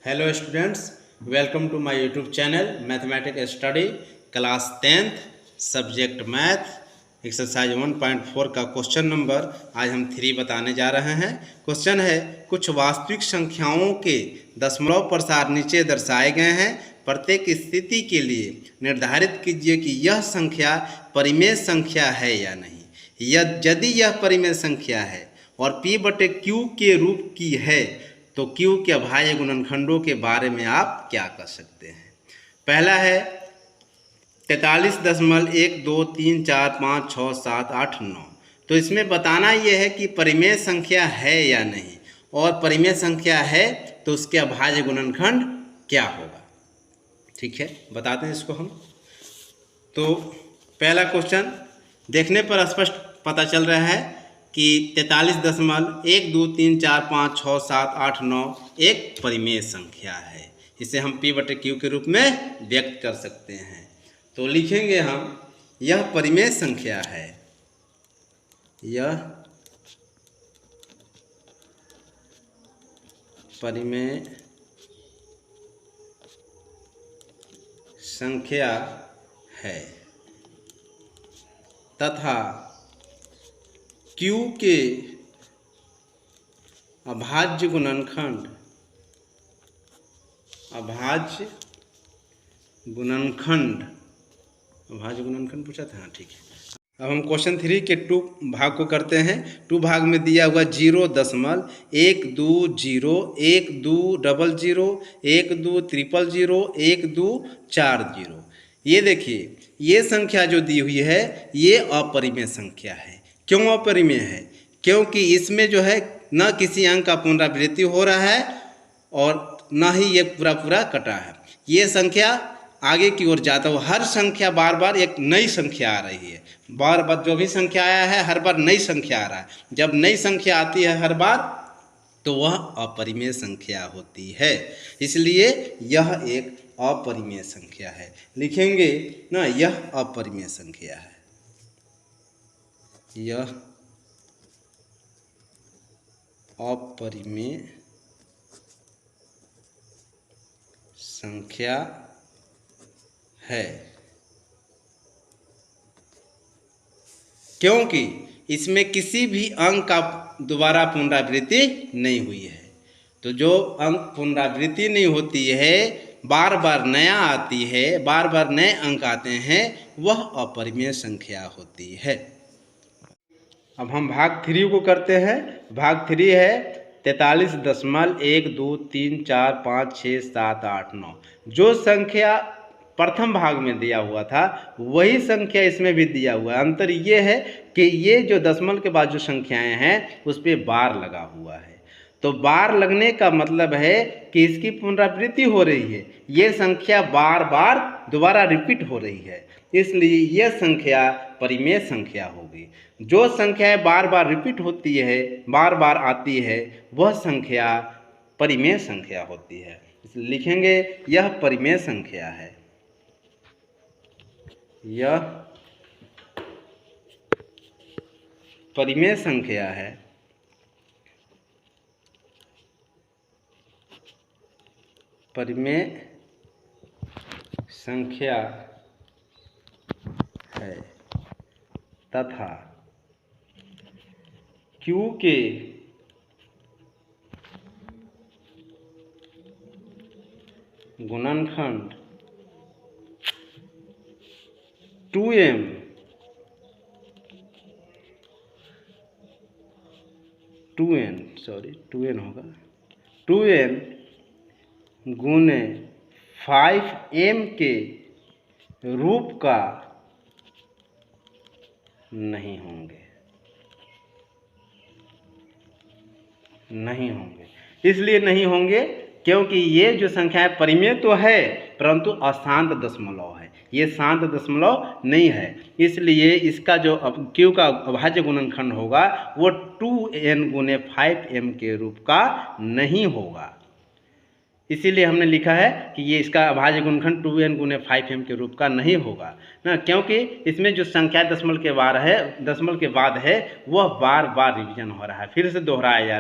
Hello students, welcome to my YouTube channel mathematics study class 10th subject math exercise 1.4 का question number आज हम 3 बताने जा रहे हैं। क्वेश्चन है, कुछ वास्तविक संख्याओं के दशमलव प्रसार नीचे दर्शाए गए हैं। प्रत्येक स्थिति के लिए निर्धारित कीजिए कि यह संख्या परिमेय संख्या है या नहीं। यदि यह परिमेय संख्या है और P/Q के रूप की है तो Q के अभाज्य गुणनखंडों के बारे में आप क्या कर सकते हैं। पहला है 43.123456789। तो इसमें बताना यह है कि परिमेय संख्या है या नहीं, और परिमेय संख्या है तो उसके अभाज्य गुणनखंड क्या होगा। ठीक है, बताते हैं इसको हम। तो पहला क्वेश्चन देखने पर स्पष्ट पता चल रहा है कि 43.123456789 एक परिमेय संख्या है। इसे हम P/Q के रूप में व्यक्त कर सकते हैं। तो लिखेंगे हम, यह परिमेय संख्या है, यह परिमेय संख्या है तथा Q के अभाज्य गुणनखंड पूछा था। हाँ, ठीक है। अब हम क्वेश्चन 3 के 2 भाग को करते हैं। 2 भाग में दिया हुआ 0.120012001240 ये देखिए, ये संख्या जो दी हुई है ये अपरिमेय संख्या है। क्यों अपरिमेय है? क्योंकि इसमें जो है न किसी अंक का पुनरावृत्ति हो रहा है और न ही ये पूरा कटा है। ये संख्या आगे की ओर जाता है। हर संख्या बार बार एक नई संख्या आ रही है। बार बार जो भी संख्या आया है हर बार नई संख्या आ रहा है। जब नई संख्या आती है हर बार तो वह अपरिमेय संख्या होती है। इसलिए यह एक अपरिमेय संख्या है। लिखेंगे ना, यह अपरिमेय संख्या है, यह अपरिमेय संख्या है क्योंकि इसमें किसी भी अंक का दोबारा पुनरावृत्ति नहीं हुई है। तो जो अंक पुनरावृत्ति नहीं होती है, बार बार नया आती है, बार बार नए अंक आते हैं, वह अपरिमेय संख्या होती है। अब हम भाग 3 को करते हैं। भाग 3 है 43.123456789। जो संख्या प्रथम भाग में दिया हुआ था वही संख्या इसमें भी दिया हुआ है। अंतर ये है कि ये जो दशमलव के बाद जो संख्याएं हैं उस पर बार लगा हुआ है। तो बार लगने का मतलब है कि इसकी पुनरावृत्ति हो रही है, ये संख्या बार बार दोबारा रिपीट हो रही है, इसलिए यह संख्या परिमेय संख्या होगी। जो संख्याएं बार बार रिपीट होती है, बार बार आती है, वह संख्या परिमेय संख्या होती है। इसलिए लिखेंगे, यह परिमेय संख्या है, यह परिमेय संख्या है। परिमेय संख्या है तथा Q के गुणनखंड 2n होगा 2n गुने 5m के रूप का नहीं होंगे। इसलिए नहीं होंगे क्योंकि ये जो संख्या है परिमेय तो है परंतु अशांत दशमलव है, ये शांत दशमलव नहीं है। इसलिए इसका जो Q का अभाज्य गुणनखंड होगा वो 2n गुने 5m के रूप का नहीं होगा। इसीलिए हमने लिखा है कि ये इसका अभाज्य गुणनखंड 2n गुने 5m के रूप का नहीं होगा ना, क्योंकि इसमें जो संख्या दशमलव के बाद है वह बार बार रिवीजन हो रहा है, फिर से दोहराया जा रहा है।